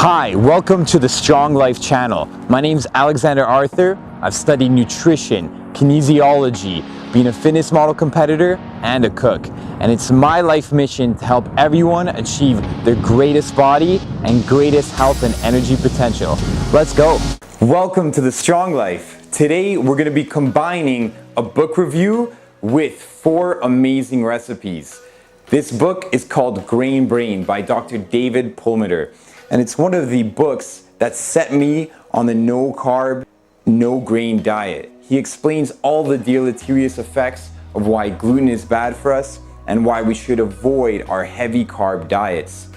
Hi, welcome to the Strong Life channel. My name's Alexander Arthur. I've studied nutrition, kinesiology, being a fitness model competitor, and a cook. And it's my life mission to help everyone achieve their greatest body and greatest health and energy potential. Let's go. Welcome to the Strong Life. Today, we're gonna be combining a book review with 4 amazing recipes. This book is called Grain Brain by Dr. David Perlmutter. And it's one of the books that set me on the no carb, no grain diet. He explains all the deleterious effects of why gluten is bad for us and why we should avoid our heavy carb diets.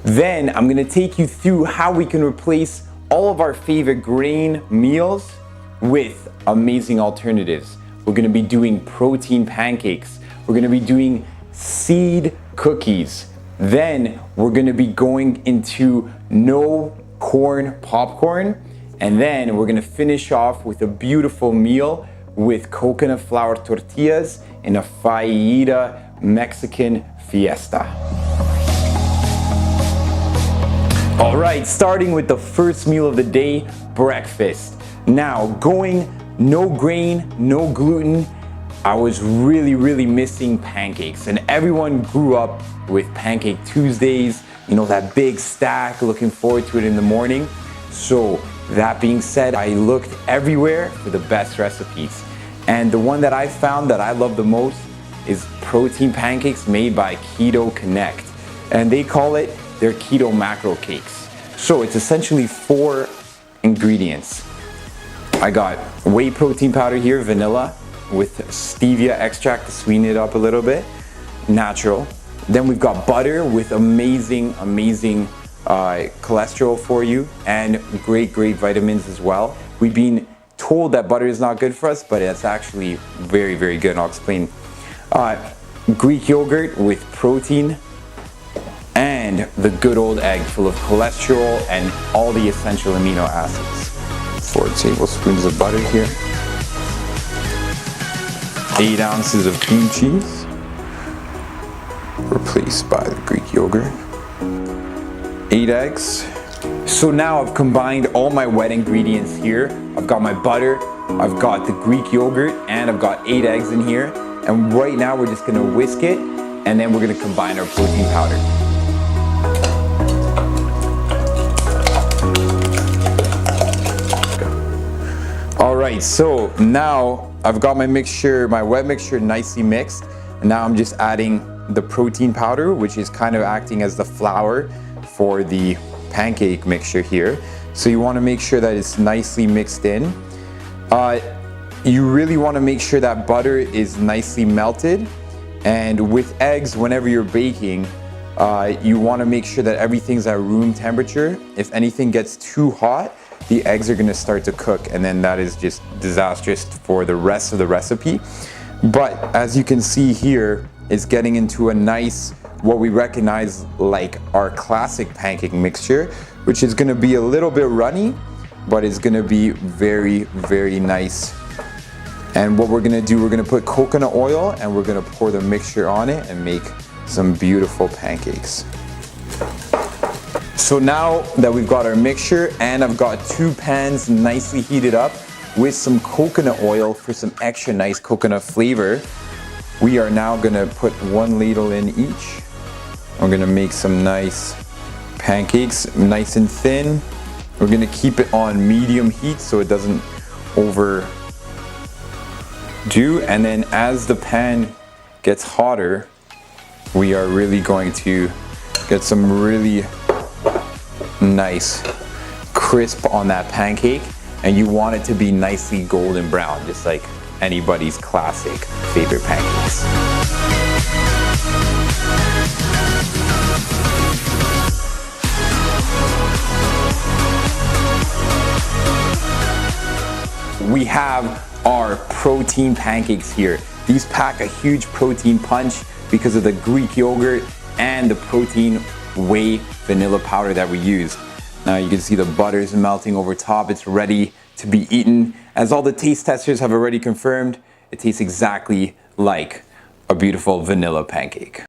Then I'm gonna take you through how we can replace all of our favorite grain meals with amazing alternatives. We're gonna be doing protein pancakes. We're gonna be doing seed cookies. Then we're gonna be going into no corn popcorn. And then we're gonna finish off with a beautiful meal with coconut flour tortillas in a fajita Mexican fiesta. All right, starting with the first meal of the day, breakfast. Now, going no grain, no gluten, I was really missing pancakes, and everyone grew up with Pancake Tuesdays, you know, that big stack, looking forward to it in the morning. So that being said, I looked everywhere for the best recipes. And the one that I found that I love the most is protein pancakes made by Ketoconnect. And they call it their keto macro cakes. So it's essentially 4 ingredients. I got whey protein powder here, vanilla, with stevia extract to sweeten it up a little bit, natural. Then we've got butter with amazing cholesterol for you, and great vitamins as well. We've been told that butter is not good for us, but it's actually very good, and I'll explain. Greek yogurt with protein, and the good old egg full of cholesterol and all the essential amino acids. 4 tablespoons of butter here. 8 ounces of cream cheese, replaced by the Greek yogurt. 8 eggs. So now I've combined all my wet ingredients here. I've got my butter, I've got the Greek yogurt, and I've got 8 eggs in here. And right now we're just gonna whisk it, and then we're gonna combine our protein powder. All right, so now I've got my mixture, my wet mixture nicely mixed. And now I'm just adding the protein powder, which is kind of acting as the flour for the pancake mixture here. So you wanna make sure that it's nicely mixed in. You really wanna make sure that butter is nicely melted. And with eggs, whenever you're baking, you wanna make sure that everything's at room temperature. If anything gets too hot, the eggs are gonna start to cook, and then that is just disastrous for the rest of the recipe. But as you can see here, it's getting into a nice, what we recognize like our classic pancake mixture, which is gonna be a little bit runny, but it's gonna be very nice. And what we're gonna do, we're gonna put coconut oil and we're gonna pour the mixture on it and make some beautiful pancakes. So now that we've got our mixture, and I've got 2 pans nicely heated up with some coconut oil for some extra nice coconut flavor, we are now gonna put 1 ladle in each. We're gonna make some nice pancakes, nice and thin. We're gonna keep it on medium heat so it doesn't overdo. And then as the pan gets hotter, we are really going to get some really nice crisp on that pancake, and you want it to be nicely golden brown, just like anybody's classic favorite pancakes. We have our protein pancakes here. These pack a huge protein punch because of the Greek yogurt and the protein whey vanilla powder that we use. Now you can see the butter is melting over top. It's ready to be eaten. As all the taste testers have already confirmed, it tastes exactly like a beautiful vanilla pancake.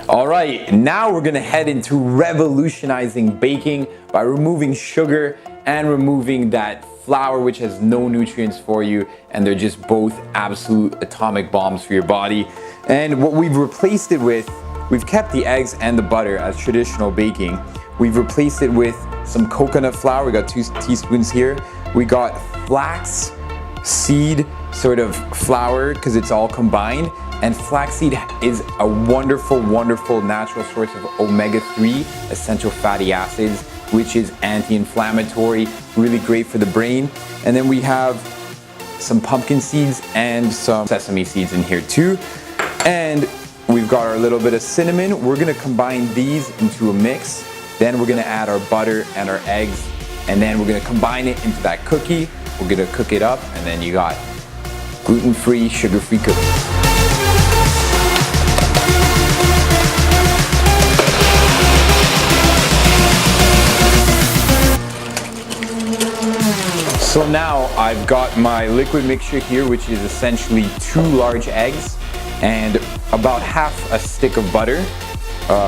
All right, now we're gonna head into revolutionizing baking by removing sugar and removing that flour, which has no nutrients for you, and they're just both absolute atomic bombs for your body. And what we've replaced it with, we've kept the eggs and the butter as traditional baking. We've replaced it with some coconut flour. We got 2 teaspoons here. We got flaxseed sort of flour because it's all combined. And flaxseed is a wonderful, wonderful natural source of omega-3 essential fatty acids, which is anti-inflammatory, really great for the brain. And then we have some pumpkin seeds and some sesame seeds in here too. And we've got our little bit of cinnamon. We're gonna combine these into a mix. Then we're gonna add our butter and our eggs. And then we're gonna combine it into that cookie. We're gonna cook it up, and then you got gluten-free, sugar-free cookies. So now I've got my liquid mixture here, which is essentially 2 large eggs and about half a stick of butter,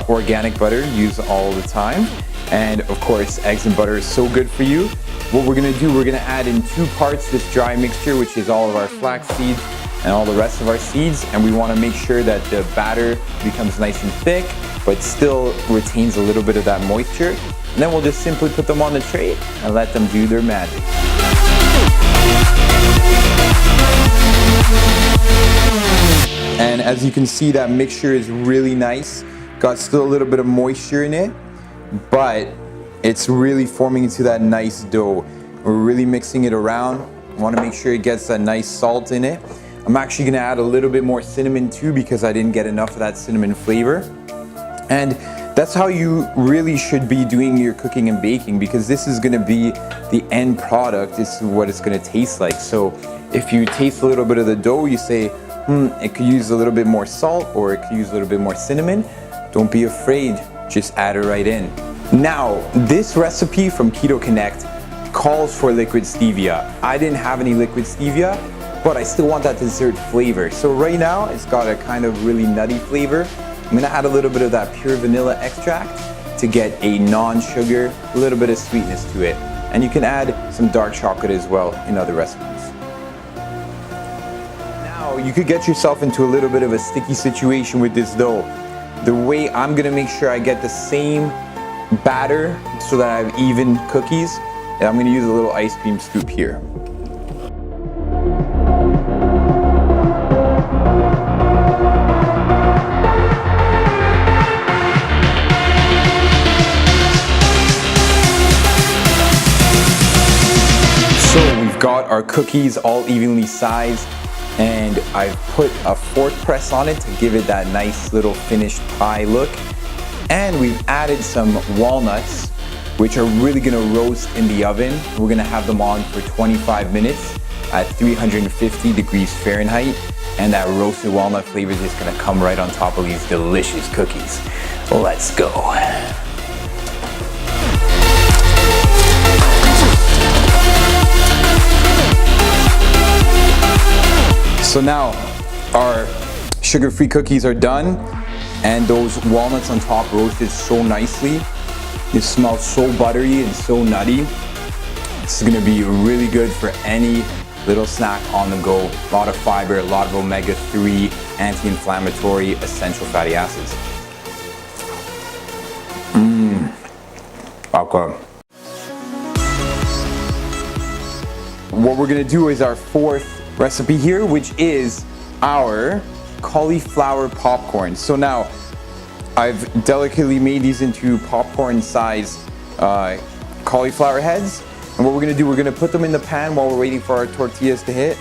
organic butter, use all the time. And of course, eggs and butter is so good for you. What we're gonna do, we're gonna add in 2 parts this dry mixture, which is all of our flax seeds and all the rest of our seeds. And we wanna make sure that the batter becomes nice and thick, but still retains a little bit of that moisture. And then we'll just simply put them on the tray and let them do their magic. And as you can see, that mixture is really nice. Got still a little bit of moisture in it, but it's really forming into that nice dough. We're really mixing it around. Want to make sure it gets that nice salt in it. I'm actually gonna add a little bit more cinnamon too because I didn't get enough of that cinnamon flavor. And that's how you really should be doing your cooking and baking, because this is gonna be the end product. This is what it's gonna taste like. So if you taste a little bit of the dough, you say, it could use a little bit more salt, or it could use a little bit more cinnamon. Don't be afraid, just add it right in. Now, this recipe from Ketoconnect calls for liquid stevia. I didn't have any liquid stevia, but I still want that dessert flavor. So right now, it's got a kind of really nutty flavor. I'm gonna add a little bit of that pure vanilla extract to get a non-sugar, a little bit of sweetness to it. And you can add some dark chocolate as well in other recipes. Now, you could get yourself into a little bit of a sticky situation with this dough. The way I'm gonna make sure I get the same batter so that I have even cookies, and I'm gonna use a little ice cream scoop here. So we've got our cookies all evenly sized, and I've put a fork press on it to give it that nice little finished pie look. And we've added some walnuts, which are really gonna roast in the oven. We're gonna have them on for 25 minutes at 350 degrees Fahrenheit. And that roasted walnut flavor is just gonna come right on top of these delicious cookies. Let's go. So now our sugar-free cookies are done, and those walnuts on top roasted so nicely. It smells so buttery and so nutty. This is gonna be really good for any little snack on the go. A lot of fiber, a lot of omega-3, anti-inflammatory, essential fatty acids. Okay. What we're gonna do is our 4th recipe here, which is our cauliflower popcorn. So now I've delicately made these into popcorn sized cauliflower heads. And what we're gonna do, we're gonna put them in the pan while we're waiting for our tortillas to hit.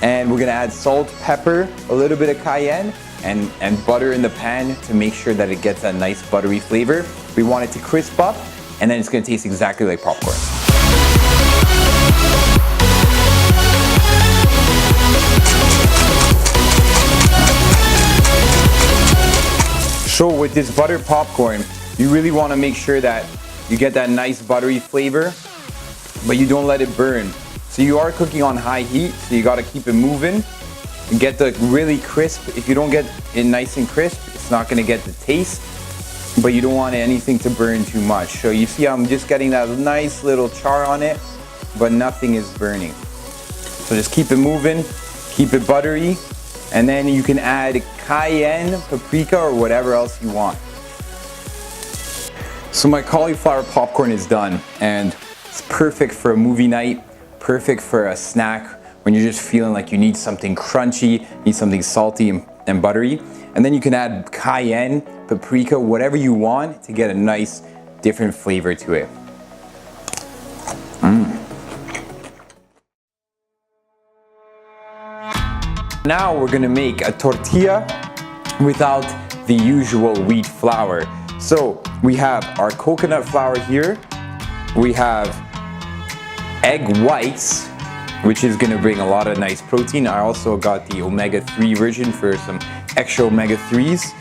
And we're gonna add salt, pepper, a little bit of cayenne, and butter in the pan to make sure that it gets that nice buttery flavor. We want it to crisp up, and then it's gonna taste exactly like popcorn. So with this buttered popcorn, you really want to make sure that you get that nice buttery flavor, but you don't let it burn. So you are cooking on high heat, so you got to keep it moving and get the really crisp. If you don't get it nice and crisp, it's not gonna get the taste, but you don't want anything to burn too much. So you see I'm just getting that nice little char on it, but nothing is burning. So just keep it moving, keep it buttery, and then you can add cayenne, paprika, or whatever else you want. So my cauliflower popcorn is done, and it's perfect for a movie night, perfect for a snack when you're just feeling like you need something crunchy, need something salty and buttery. And then you can add cayenne, paprika, whatever you want to get a nice different flavor to it. Now we're gonna make a tortilla without the usual wheat flour. So we have our coconut flour here, we have egg whites, which is gonna bring a lot of nice protein. I also got the omega-3 version for some extra omega-3s.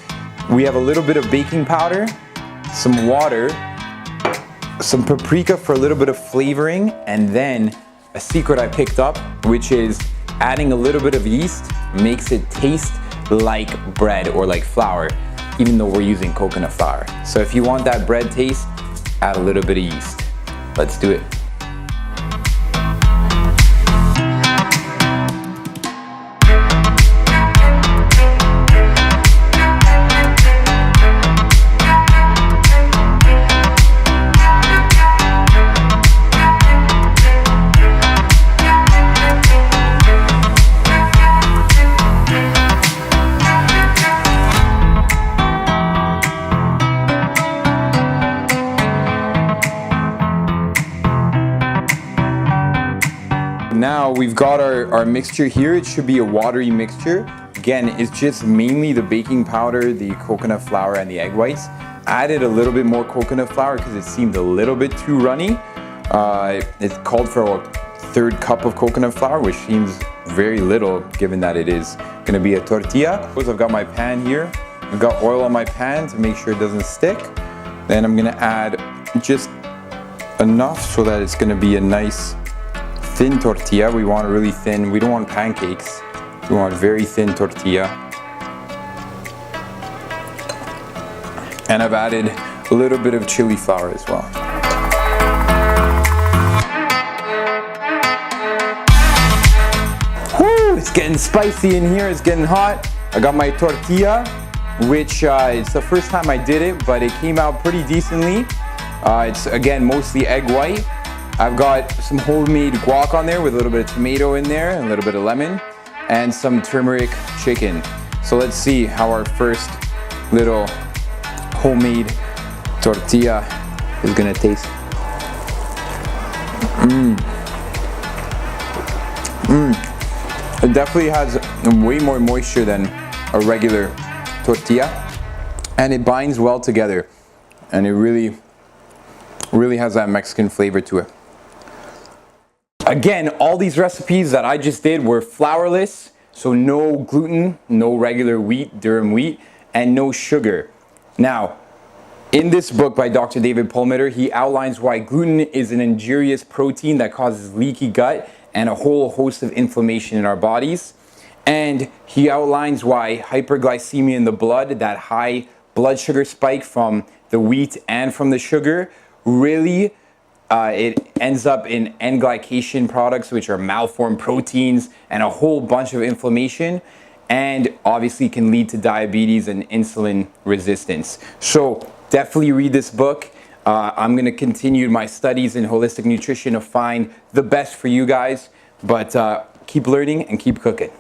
We have a little bit of baking powder, some water, some paprika for a little bit of flavoring, and then a secret I picked up, which is adding a little bit of yeast makes it taste like bread or like flour, even though we're using coconut flour. So if you want that bread taste, add a little bit of yeast. Let's do it. Now we've got our mixture here. It should be a watery mixture. Again, it's just mainly the baking powder, the coconut flour, and the egg whites. Added a little bit more coconut flour because it seemed a little bit too runny. It called for a 1/3 cup of coconut flour, which seems very little given that it is gonna be a tortilla. I've got my pan here. I've got oil on my pan to make sure it doesn't stick. Then I'm gonna add just enough so that it's gonna be a nice thin tortilla. We want it really thin. We don't want pancakes. We want very thin tortilla. And I've added a little bit of chili flour as well. Woo, it's getting spicy in here. It's getting hot. I got my tortilla, which it's the first time I did it, but it came out pretty decently. It's again mostly egg white. I've got some homemade guac on there with a little bit of tomato in there and a little bit of lemon and some turmeric chicken. So let's see how our first little homemade tortilla is gonna taste. It definitely has way more moisture than a regular tortilla, and it binds well together, and it really has that Mexican flavor to it. Again, all these recipes that I just did were flourless, so no gluten, no regular wheat, durum wheat, and no sugar. Now, in this book by Dr. David Perlmutter, he outlines why gluten is an injurious protein that causes leaky gut and a whole host of inflammation in our bodies. And he outlines why hyperglycemia in the blood, that high blood sugar spike from the wheat and from the sugar, really it ends up in N-glycation products, which are malformed proteins and a whole bunch of inflammation, and obviously can lead to diabetes and insulin resistance. So definitely read this book. I'm going to continue my studies in holistic nutrition to find the best for you guys, but keep learning and keep cooking.